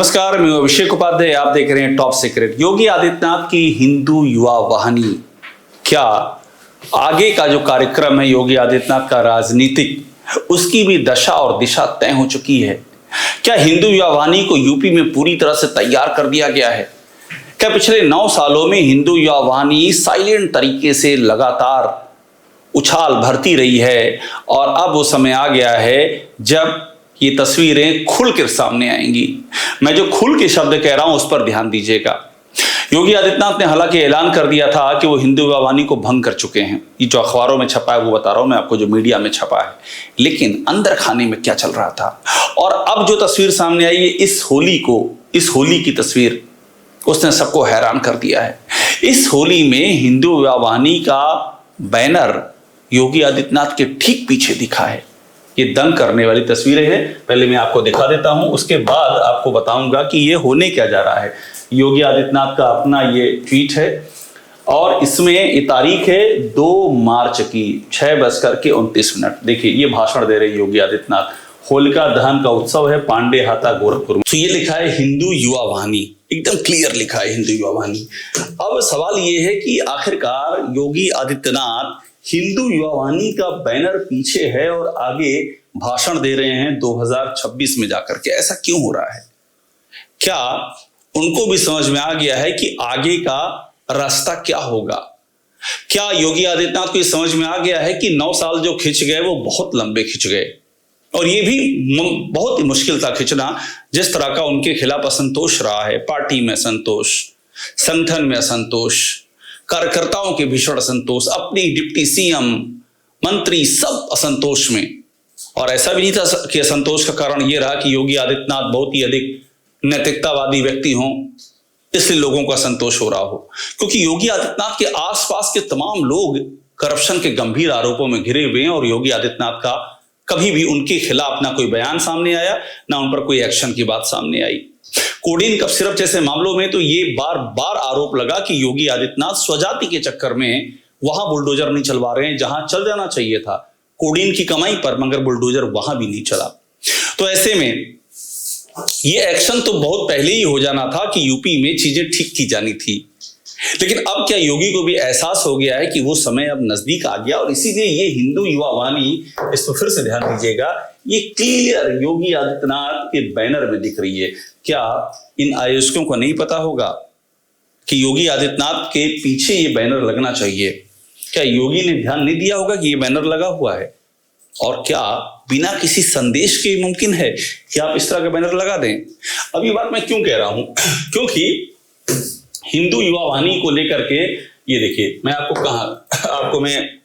नमस्कार, मैं अभिषेक उपाध्याय। आप देख रहे हैं टॉप सीक्रेट। योगी आदित्यनाथ की हिंदू युवा वाहिनी, क्या आगे का जो कार्यक्रम है योगी आदित्यनाथ का राजनीतिक, उसकी भी दशा और दिशा तय हो चुकी है? क्या हिंदू युवा वाहिनी को यूपी में पूरी तरह से तैयार कर दिया गया है? क्या पिछले 9 सालों में हिंदू युवा वाहिनी साइलेंट तरीके से लगातार उछाल भरती रही है और अब वो समय आ गया है जब ये तस्वीरें खुलकर सामने आएंगी? मैं जो खुल के शब्द कह रहा हूं उस पर ध्यान दीजिएगा। योगी आदित्यनाथ ने हालांकि ऐलान कर दिया था कि वो हिंदू युवा वाहिनी को भंग कर चुके हैं। ये जो अखबारों में छपा है वो बता रहा हूं मैं आपको, जो मीडिया में छपा है। लेकिन अंदर खाने में क्या चल रहा था और अब जो तस्वीर सामने आई है इस होली की तस्वीर, उसने सबको हैरान कर दिया है। इस होली में हिंदू युवा वाहिनी का बैनर योगी आदित्यनाथ के ठीक पीछे दिखा है। ये दंग करने वाली तस्वीरें हैं। पहले मैं आपको दिखा देता हूं, उसके बाद आपको बताऊंगा कि ये होने क्या जा रहा है। योगी आदित्यनाथ का अपना ये ट्वीट है और इसमें ये तारीख है 2 मार्च की 6:29। देखिए, ये भाषण दे रहे योगी आदित्यनाथ। होलिका दहन का उत्सव है पांडे हाता गोरखपुर में। तो ये लिखा है हिंदू युवा वाहिनी, एकदम क्लियर लिखा है हिंदू युवा वाहिनी। अब सवाल ये है कि आखिरकार योगी आदित्यनाथ हिंदू युवा वाहिनी का बैनर पीछे है और आगे भाषण दे रहे हैं 2026 में जाकर के। ऐसा क्यों हो रहा है? क्या उनको भी समझ में आ गया है कि आगे का रास्ता क्या होगा? क्या योगी आदित्यनाथ को ये समझ में आ गया है कि 9 साल जो खिंच गए वो बहुत लंबे खिंच गए और ये भी बहुत ही मुश्किल था खिंचना, जिस तरह का उनके खिलाफ असंतोष रहा है। पार्टी में असंतोष, संगठन में असंतोष, कार्यकर्ताओं के भीषण असंतोष, अपनी डिप्टी सीएम, मंत्री सब असंतोष में। और ऐसा भी नहीं था कि असंतोष का कारण यह रहा कि योगी आदित्यनाथ बहुत ही अधिक नैतिकतावादी व्यक्ति हों, इसलिए लोगों का असंतोष हो रहा हो। क्योंकि योगी आदित्यनाथ के आसपास के तमाम लोग करप्शन के गंभीर आरोपों में घिरे हुए हैं और योगी आदित्यनाथ का कभी भी उनके खिलाफ ना कोई बयान सामने आया, ना उन पर कोई एक्शन की बात सामने आई। कोडीन कफ सिरप जैसे मामलों में तो ये बार बार आरोप लगा कि योगी आदित्यनाथ स्वजाति के चक्कर में वहां बुलडोजर नहीं चलवा रहे हैं जहां चल जाना चाहिए था, कोडीन की कमाई पर, मगर बुलडोजर वहां भी नहीं चला। तो ऐसे में ये एक्शन तो बहुत पहले ही हो जाना था कि यूपी में चीजें ठीक की जानी थी। लेकिन अब क्या योगी को भी एहसास हो गया है कि वो समय अब नजदीक आ गया और इसीलिए ये हिंदू युवा वाहिनी, इस पर फिर से ध्यान दीजिएगा, ये क्लियर योगी आदित्यनाथ के बैनर में दिख रही है। क्या इन आयोजकों को नहीं पता होगा कि योगी आदित्यनाथ के पीछे ये बैनर लगना चाहिए? क्या योगी ने ध्यान नहीं दिया होगा कि ये बैनर लगा हुआ है? और क्या बिना किसी संदेश के मुमकिन है कि आप इस तरह का बैनर लगा दें? अब ये बात मैं क्यों कह रहा हूं? क्योंकि हिंदू युवा वाहिनी को लेकर के ये देखिए, मैं आपको मैं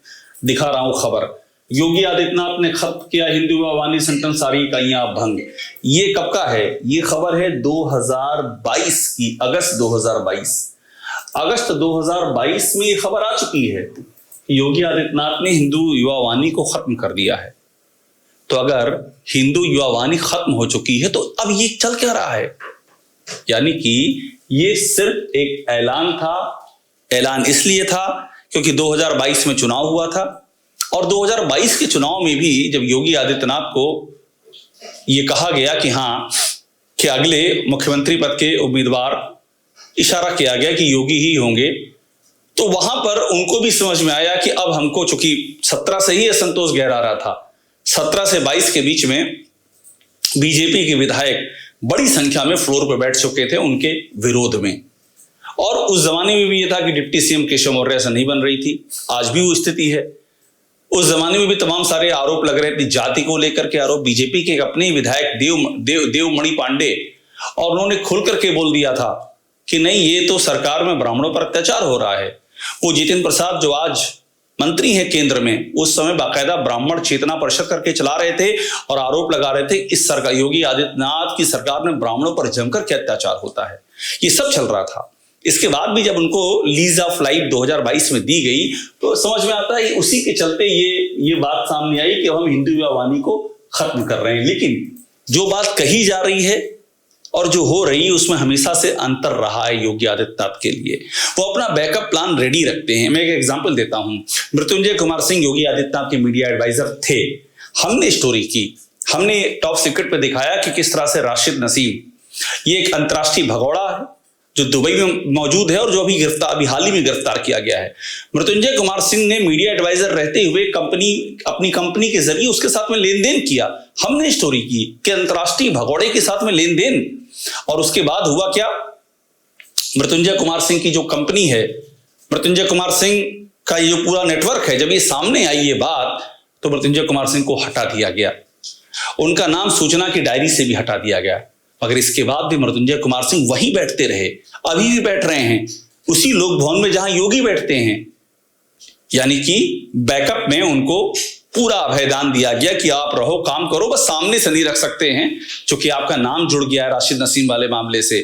दिखा रहा हूं खबर। योगी आदित्यनाथ ने खत्म किया हिंदू युवा वाहिनी संगठन सारी इकाइयां भंग। ये कब का है? ये खबर है 2022 की, अगस्त 2022 में ये खबर आ चुकी है। योगी आदित्यनाथ ने हिंदू युवा वाहिनी को खत्म कर दिया है। तो अगर हिंदू युवा वाहिनी खत्म हो चुकी है तो अब ये चल क्या रहा है? यानी कि ये सिर्फ एक ऐलान था। ऐलान इसलिए था क्योंकि 2022 में चुनाव हुआ था और 2022 के चुनाव में भी जब योगी आदित्यनाथ को ये कहा गया कि हाँ, कि अगले मुख्यमंत्री पद के उम्मीदवार, इशारा किया गया कि योगी ही होंगे, तो वहां पर उनको भी समझ में आया कि अब हमको, चूंकि 17 से ही असंतोष गहरा रहा था, 17 से 22 के बीच में बीजेपी के विधायक बड़ी संख्या में फ्लोर पर बैठ चुके थे उनके विरोध में। और उस जमाने में भी यह था कि डिप्टी सीएम केशव मौर्य से नहीं बन रही थी। आज भी वो स्थिति है। उस जमाने में भी तमाम सारे आरोप लग रहे थे, जाति को लेकर के आरोप। बीजेपी के अपने विधायक देवमणि पांडे, और उन्होंने खुल करके बोल दिया था कि नहीं, ये तो सरकार में ब्राह्मणों पर अत्याचार हो रहा है। वो जितेंद्र प्रसाद जो आज मंत्री है केंद्र में, उस समय बाकायदा ब्राह्मण चेतना परिषद करके चला रहे थे और आरोप लगा रहे थे इस सरकार, योगी आदित्यनाथ की सरकार में ब्राह्मणों पर जमकर के अत्याचार होता है। ये सब चल रहा था। इसके बाद भी जब उनको लीज ऑफ लाइफ 2022 में दी गई तो समझ में आता है उसी के चलते ये बात सामने आई कि हम हिंदू युवा वाहिनी को खत्म कर रहे हैं। लेकिन जो बात कही जा रही है और जो हो रही है उसमें हमेशा से अंतर रहा है योगी आदित्यनाथ के लिए। वो अपना बैकअप प्लान रेडी रखते हैं। मैं एक एग्जांपल देता हूं। मृत्युंजय कुमार सिंह योगी आदित्यनाथ के मीडिया एडवाइजर थे। हमने स्टोरी की, हमने टॉप सीक्रेट पे दिखाया कि किस तरह से राशिद नसीम ये एक अंतर्राष्ट्रीय भगोड़ा है जो दुबई में मौजूद है और जो अभी हाल ही में गिरफ्तार किया गया है। मृत्युंजय कुमार सिंह ने मीडिया एडवाइजर रहते हुए अपनी कंपनी के जरिए उसके साथ में लेन देन किया। हमने स्टोरी की कि अंतर्राष्ट्रीय भगोड़े के साथ में लेन देन, और उसके बाद हुआ क्या, मृत्युंजय कुमार सिंह की जो कंपनी है, मृत्युंजय कुमार सिंह का ये जो पूरा नेटवर्क है, जब ये सामने आई ये बात तो मृत्युंजय कुमार सिंह को हटा दिया गया, उनका नाम सूचना की डायरी से भी हटा दिया गया। मगर इसके बाद भी मृत्युंजय कुमार सिंह वहीं बैठते रहे, अभी भी बैठ रहे हैं उसी लोक भवन में जहां योगी बैठते हैं। यानी कि बैकअप में उनको पूरा अभयदान दिया गया कि आप रहो, काम करो, बस सामने से नहीं रख सकते हैं क्योंकि आपका नाम जुड़ गया है राशिद नसीम वाले मामले से,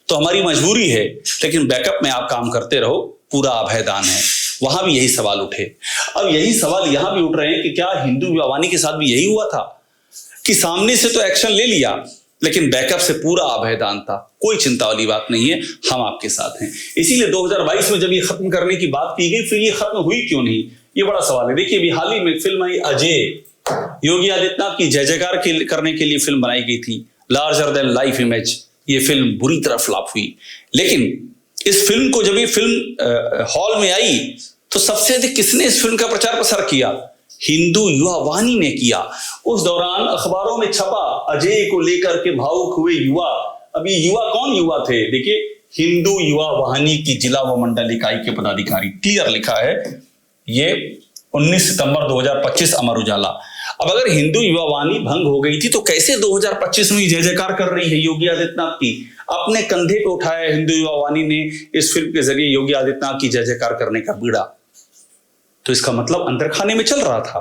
तो हमारी मजबूरी है, लेकिन बैकअप में आप काम करते रहो, पूरा अभयदान है। वहां भी यही सवाल उठे। अब यही सवाल यहां भी उठ रहे हैं कि क्या हिंदू विवाह वानी के साथ भी यही हुआ था कि सामने से तो एक्शन ले लिया लेकिन बैकअप से पूरा अभयदान था, कोई चिंता वाली बात नहीं है, हम आपके साथ हैं। इसीलिए 2022 में जब ये खत्म करने की बात की गई, फिर ये खत्म हुई क्यों नहीं, ये बड़ा सवाल है। देखिए, अभी हाल ही में फिल्म आई अजय, योगी आदित्यनाथ की जय जयकार करने के लिए फिल्म बनाई गई थी, लार्जर देन लाइफ इमेज। ये फिल्म बुरी तरह फ्लॉप हुई, लेकिन इस फिल्म को जब ये फिल्म हॉल में आई तो सबसे अधिक किसने इस फिल्म का प्रचार प्रसार किया, हिंदू युवा वाहिनी ने किया। उस दौरान अखबारों में छपा अजय को लेकर के भावुक हुए युवा। अब ये युवा कौन युवा थे, देखिए, हिंदू युवा वाहिनी की जिला व मंडल इकाई के पदाधिकारी, क्लियर लिखा है ये 19 सितंबर 2025 अमर उजाला। अब अगर हिंदू युवा वाहिनी भंग हो गई थी तो कैसे 2025 में जय जयकार कर रही है योगी आदित्यनाथ की, अपने कंधे पे उठाया हिंदू युवा वाहिनी ने इस फिल्म के जरिए योगी आदित्यनाथ की जय जयकार करने का बीड़ा। तो इसका मतलब अंदर खाने में चल रहा था,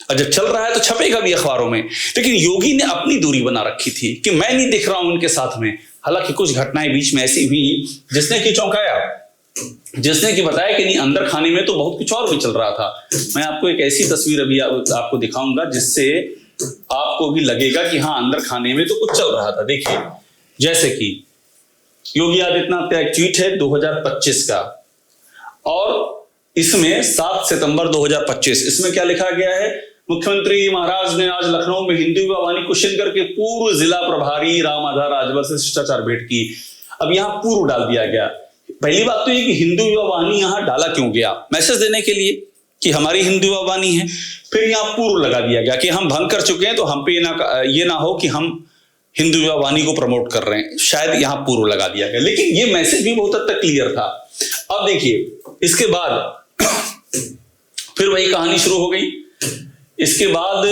और जब चल रहा है तो छपेगा भी अखबारों में। लेकिन योगी ने अपनी दूरी बना रखी थी कि मैं नहीं दिख रहा हूं उनके साथ में। हालांकि कुछ घटनाएं बीच में ऐसी हुई जिसने कि चौंकाया, जिसने कि बताया कि नहीं, अंदर खाने में तो बहुत कुछ और भी चल रहा था। मैं आपको एक ऐसी तस्वीर अभी आपको दिखाऊंगा जिससे आपको भी लगेगा कि हाँ, अंदर खाने में तो कुछ चल रहा था। देखिए, जैसे कि योगी आदित्यनाथ का एक ट्वीट है 2025 का, और इसमें 7 सितंबर 2025, इसमें क्या लिखा गया है, मुख्यमंत्री महाराज ने आज लखनऊ में हिंदू युवा वाहिनी कुशीनगर के पूर्व जिला प्रभारी राम आधार राजभर से शिष्टाचार भेंट की। अब यहां पूर्व डाल दिया गया। पहली बात तो ये कि हिंदू युवा वाहिनी यहां डाला क्यों गया, मैसेज देने के लिए कि हमारी हिंदू युवा वाहिनी है। फिर यहां पूर्व लगा दिया गया कि हम भंग कर चुके हैं, तो हम पे ये ना हो कि हम हिंदू युवा वाहिनी को प्रमोट कर रहे हैं, शायद यहां पूर्व लगा दिया गया। लेकिन ये मैसेज भी बहुत हद तक क्लियर था। अब देखिए, इसके बाद फिर वही कहानी शुरू हो गई। इसके बाद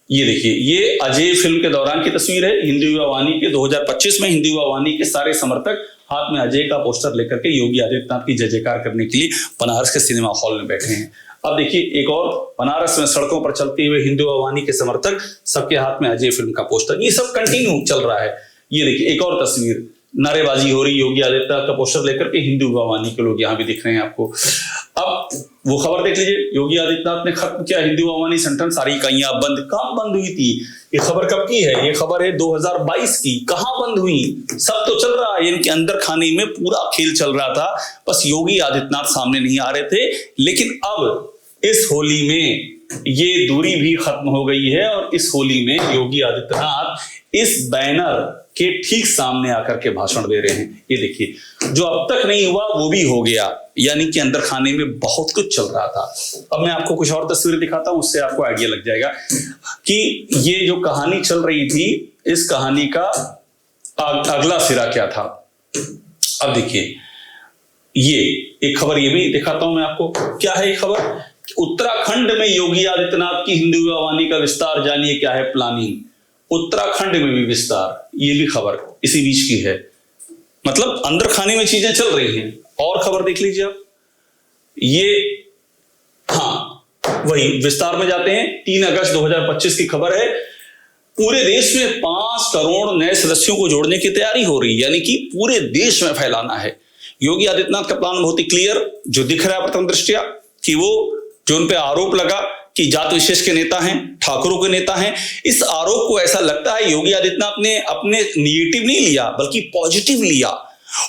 ये देखिए, ये अजय फिल्म के दौरान की तस्वीर है, हिंदू युवा वाहिनी के 2025 में हिंदू युवा वाहिनी के सारे समर्थक हाथ में अजय का पोस्टर लेकर के योगी आदित्यनाथ की जय जयकार करने के लिए बनारस के सिनेमा हॉल में बैठे हैं। अब देखिए, एक और बनारस में सड़कों पर चलते हुए हिंदू युवा वाहिनी के समर्थक, सबके हाथ में अजय फिल्म का पोस्टर, ये सब कंटिन्यू चल रहा है। ये देखिए, एक और तस्वीर, नारेबाजी हो रही, योगी आदित्यनाथ का पोस्टर लेकर के हिंदू युवा वाहिनी के लोग यहां भी दिख रहे हैं आपको। अब वो खबर देख लीजिए, योगी आदित्यनाथ ने खत्म किया हिंदू युवा वाहिनी संगठन, सारी इकाइयां बंद। कहां बंद हुई थी, ये खबर कब की है, ये खबर है 2022 की। कहां बंद हुई, सब तो चल रहा है, इनके अंदर खाने में पूरा खेल चल रहा था, बस योगी आदित्यनाथ सामने नहीं आ रहे थे। लेकिन अब इस होली में ये दूरी भी खत्म हो गई है, और इस होली में योगी आदित्यनाथ इस बैनर के ठीक सामने आकर के भाषण दे रहे हैं। ये देखिए, जो अब तक नहीं हुआ वो भी हो गया, यानी कि अंदर खाने में बहुत कुछ चल रहा था। अब मैं आपको कुछ और तस्वीरें दिखाता हूं, उससे आपको आइडिया लग जाएगा कि ये जो कहानी चल रही थी, इस कहानी का अगला सिरा क्या था। अब देखिए, ये एक खबर ये भी दिखाता हूं मैं आपको। क्या है ये खबर, उत्तराखंड में योगी आदित्यनाथ की हिंदू युवा वाहिनी का विस्तार, जानिए क्या है प्लानिंग। उत्तराखंड में भी विस्तार, ये भी खबर इसी बीच की है। मतलब अंदर खाने में चीजें चल रही हैं। और खबर देख लीजिए आप, ये हाँ वही विस्तार में जाते हैं। 3 अगस्त 2025 की खबर है, पूरे देश में 5 करोड़ नए सदस्यों को जोड़ने की तैयारी हो रही है, यानी कि पूरे देश में फैलाना है। योगी आदित्यनाथ का प्लान बहुत ही क्लियर जो दिख रहा है प्रथम दृष्टया, कि वो जो उन पे आरोप लगा कि जात विशेष के नेता हैं, ठाकुरों के नेता हैं, इस आरोप को ऐसा लगता है योगी आदित्यनाथ ने अपने निगेटिव नहीं लिया बल्कि पॉजिटिव लिया।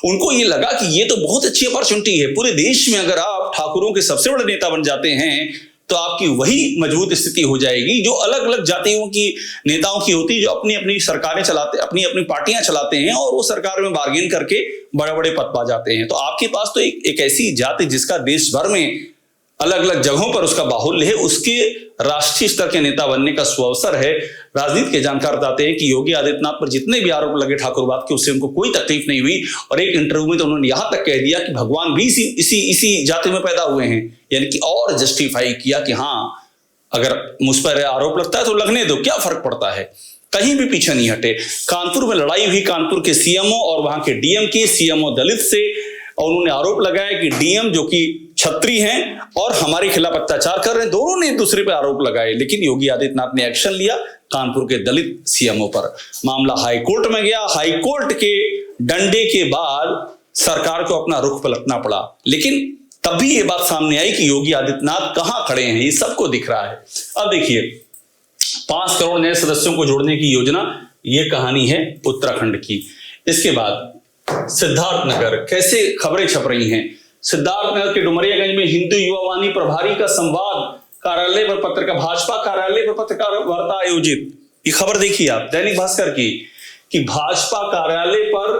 उनको ये लगा कि ये तो बहुत अच्छी अपॉर्चुनिटी है, पूरे देश में अगर आप ठाकुरों के सबसे बड़े नेता बन जाते हैं तो आपकी वही मजबूत स्थिति हो जाएगी जो अलग अलग जातियों की नेताओं की होती है, जो अपनी अपनी सरकारें चलाते, अपनी अपनी पार्टियां चलाते हैं और वो सरकार में बार्गेन करके बड़े बड़े पद पा जाते हैं। तो आपके पास तो एक ऐसी जाति जिसका देश भर में अलग अलग जगहों पर उसका बाहुल्य है, उसके राष्ट्रीय स्तर के नेता बनने का सुअवसर है। राजनीति के जानकार बताते हैं कि योगी आदित्यनाथ पर जितने भी आरोप लगे ठाकुरवाद के, उससे उनको कोई तकलीफ नहीं हुई। और एक इंटरव्यू में तो उन्होंने यहां तक कह दिया कि भगवान भी इसी जाति में पैदा हुए हैं, यानी कि और जस्टिफाई किया कि हाँ, अगर मुझ पर आरोप लगता है तो लगने दो, क्या फर्क पड़ता है। कहीं भी पीछे नहीं हटे। कानपुर में लड़ाई हुई कानपुर के सीएमओ और वहां के डीएम की, सीएमओ दलित से, और उन्होंने आरोप लगाया कि डीएम जो कि छत्री हैं और हमारे खिलाफ अत्याचार कर रहे हैं, दोनों ने एक दूसरे पर आरोप लगाए। लेकिन योगी आदित्यनाथ ने एक्शन लिया कानपुर के दलित सीएमओ पर। मामला हाईकोर्ट में गया। हाईकोर्ट के डंडे के बाद सरकार को अपना रुख पलटना पड़ा, लेकिन तब भी ये बात सामने आई कि योगी आदित्यनाथ कहां खड़े हैं, ये सबको दिख रहा है। अब देखिए, 5 करोड़ नए सदस्यों को जोड़ने की योजना, ये कहानी है उत्तराखंड की। इसके बाद सिद्धार्थनगर, कैसे खबरें छप रही हैं। सिद्धार्थनगर के डुमरियागंज में हिंदू युवा वाहिनी प्रभारी का संवाद, कार्यालय पर पत्रकार, भाजपा कार्यालय पर पत्रकार वार्ता आयोजित। ये खबर देखिए आप दैनिक भास्कर की, कि भाजपा कार्यालय पर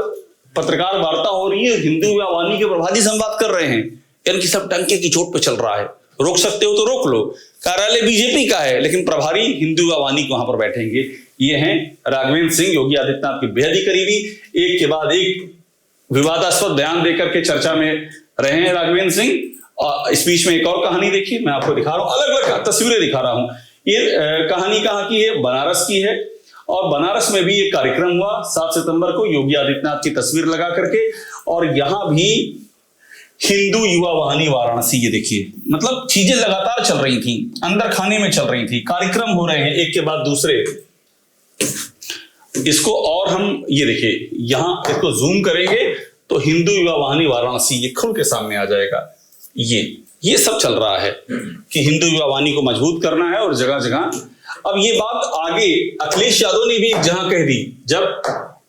पत्रकार वार्ता हो रही है, हिंदू युवा वाहिनी के प्रभारी संवाद कर रहे हैं, यानी कि सब टंके की चोट पे चल रहा है। रोक सकते हो तो रोक लो। कार्यालय बीजेपी का है, लेकिन प्रभारी हिंदू युवा वाहिनी वहां पर बैठेंगे। ये हैं राघवेंद्र सिंह, योगी आदित्यनाथ के बेहद ही करीबी। एक के बाद एक विवादास्पद बयान देकर के चर्चा में रहे हैं राघवेंद्र सिंह। और इस बीच में एक और कहानी देखिए, मैं आपको दिखा रहा हूं, अलग अलग तस्वीरें दिखा रहा हूं। ये कहानी कहां की है, बनारस की है। और बनारस में भी एक कार्यक्रम हुआ 7 सितंबर को, योगी आदित्यनाथ की तस्वीर लगा करके, और यहां भी हिंदू युवा वाहिनी वाराणसी। ये देखिए, मतलब चीजें लगातार चल रही थी, अंदर खाने में चल रही थी, कार्यक्रम हो रहे हैं एक के बाद दूसरे। इसको और हम ये देखिए, यहां इसको जूम करेंगे तो हिंदू युवा वाहिनी वाराणसी ये खुल के सामने आ जाएगा। ये सब चल रहा है कि हिंदू युवा वाहिनी को मजबूत करना है और जगह जगह। अब ये बात आगे अखिलेश यादव ने भी एक जहां कह दी, जब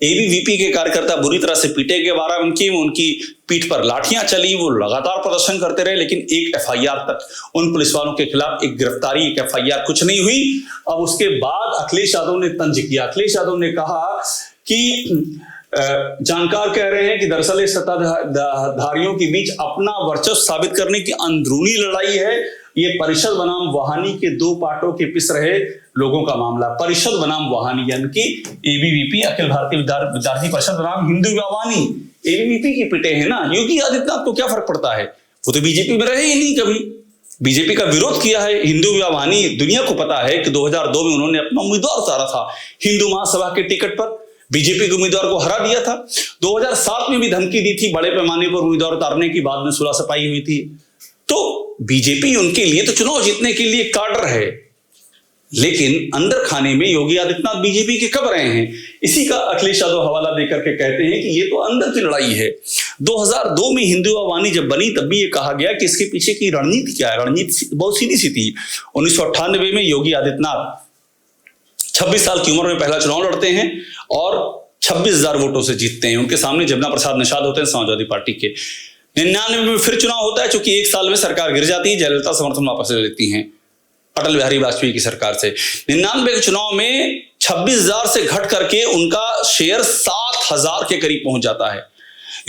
एबीवीपी के कार्यकर्ता बुरी तरह से पीटे गए, बाराबंकी में उनकी पीठ पर लाठियां चली, वो लगातार प्रदर्शन करते रहे, लेकिन एक एफआईआर तक उन पुलिस वालों के खिलाफ, एक गिरफ्तारी, एक एफआईआर कुछ नहीं हुई। अब उसके बाद अखिलेश यादव ने तंज किया। अखिलेश यादव ने कहा कि जानकार कह रहे हैं कि दरअसल इस सत्ताधारियों के बीच अपना वर्चस्व साबित करने की अंदरूनी लड़ाई है। ये परिषद बनाम वाहिनी के 2 पार्टों के पिस रहे लोगों का मामला। परिषद बनाम वाहिनी यानी कि एबीवीपी, अखिल भारतीय विद्यार्थी परिषद बनाम हिंदू युवा वाहिनी। एबीवीपी की पिटे हैं ना, योगी आदित्यनाथ को क्या फर्क पड़ता है, वो तो बीजेपी में रहे ही नहीं, कभी बीजेपी का विरोध किया है। हिंदू युवा वाहिनी, दुनिया को पता है कि 2002 में उन्होंने अपना उम्मीदवार उतारा था हिंदू महासभा के टिकट पर, बीजेपी के उम्मीदवार को हरा दिया था। 2007 में भी धमकी दी थी बड़े पैमाने पर उम्मीदवार उतारने की, बाद में सुलह सपाई हुई थी। तो बीजेपी उनके लिए तो चुनाव जीतने के लिए काडर है, लेकिन अंदर खाने में योगी आदित्यनाथ बीजेपी के कब रहे हैं। इसी का अखिलेश यादव हवाला देकर के कहते हैं कि ये तो अंदर की लड़ाई है। 2002 में हिंदू युवा वाहिनी जब बनी तब भी ये कहा गया कि इसके पीछे की रणनीति क्या है। रणनीति बहुत सीधी सी थी। 1998 में योगी आदित्यनाथ 26 साल की उम्र में पहला चुनाव लड़ते हैं और 26,000 वोटों से जीतते हैं। उनके सामने जमुना प्रसाद निषाद होते हैं समाजवादी पार्टी के। 99 में फिर चुनाव होता है, चूंकि 1 साल में सरकार गिर जाती है, जयललिता समर्थन वापस ले लेती हैं अटल बिहारी वाजपेयी की सरकार से। 99 के चुनाव में 26,000 से घट करके उनका शेयर 7,000 के करीब पहुंच जाता है।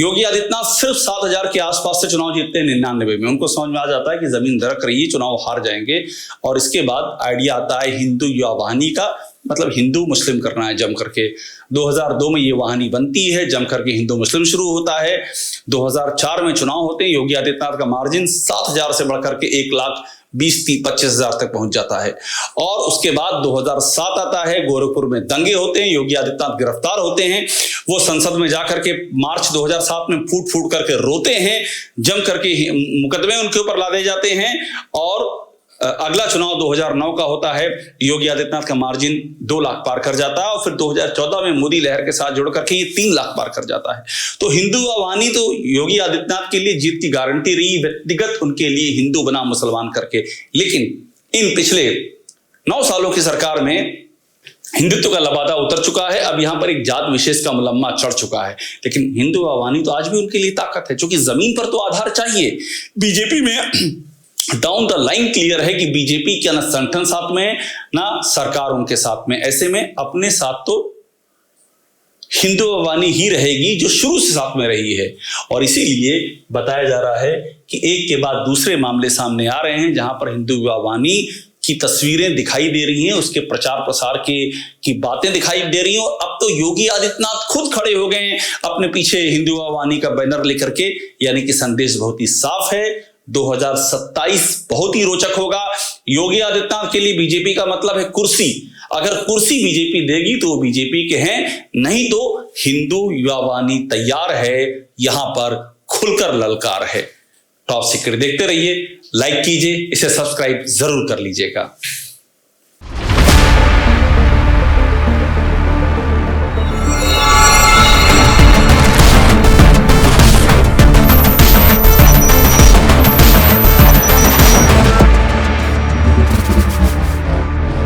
योगी आदित्यनाथ सिर्फ 7,000 के आसपास से चुनाव जीतते हैं 99 में। उनको समझ में आ जाता है कि जमीन दरक रही है, चुनाव हार जाएंगे। और इसके बाद आइडिया आता है हिंदू युवा वाहिनी का, मतलब हिंदू मुस्लिम करना है जम करके। 2002 में ये वाहिनी बनती है, जम करके हिंदू मुस्लिम शुरू होता है। 2004 में चुनाव होते हैं, योगी आदित्यनाथ का मार्जिन 7,000 से बढ़कर के 1,20,25,000 तक पहुंच जाता है। और उसके बाद 2007 आता है, गोरखपुर में दंगे होते हैं, योगी आदित्यनाथ गिरफ्तार होते हैं। वो संसद में जाकर के मार्च 2007 में फूट फूट करके रोते हैं, जम करके मुकदमे उनके ऊपर लादे जाते हैं। और अगला चुनाव 2009 का होता है, योगी आदित्यनाथ का मार्जिन 2 लाख पार कर जाता है। और फिर 2014 में मोदी लहर के साथ जुड़ करके ये 3 लाख पार कर जाता है। तो हिंदू वाहिनी तो योगी आदित्यनाथ के लिए जीत की गारंटी रही, व्यक्तिगत उनके लिए हिंदू बना मुसलमान करके। लेकिन इन पिछले 9 सालों की सरकार में हिंदुत्व का लबादा उतर चुका है। अब यहां पर एक जात विशेष का मुलम्मा चढ़ चुका है। लेकिन हिंदू वाहिनी तो आज भी उनके लिए ताकत है, क्योंकि जमीन पर तो आधार चाहिए। बीजेपी में डाउन द लाइन क्लियर है कि बीजेपी क्या ना संगठन साथ में है ना सरकार उनके साथ में। ऐसे में अपने साथ तो हिंदू आवानी ही रहेगी जो शुरू से साथ में रही है। और इसीलिए बताया जा रहा है कि एक के बाद दूसरे मामले सामने आ रहे हैं जहां पर हिंदू आवानी की तस्वीरें दिखाई दे रही हैं, उसके प्रचार प्रसार की बातें दिखाई दे रही हैं। और अब तो योगी आदित्यनाथ खुद खड़े हो गए हैं अपने पीछे हिंदू आवानी का बैनर लेकर के, यानी कि संदेश बहुत ही साफ है। 2027 बहुत ही रोचक होगा योगी आदित्यनाथ के लिए। बीजेपी का मतलब है कुर्सी, अगर कुर्सी बीजेपी देगी तो वो बीजेपी के हैं, नहीं तो हिंदू युवावानी तैयार है, यहां पर खुलकर ललकार है। टॉप सीक्रेट देखते रहिए, लाइक कीजिए, इसे सब्सक्राइब जरूर कर लीजिएगा।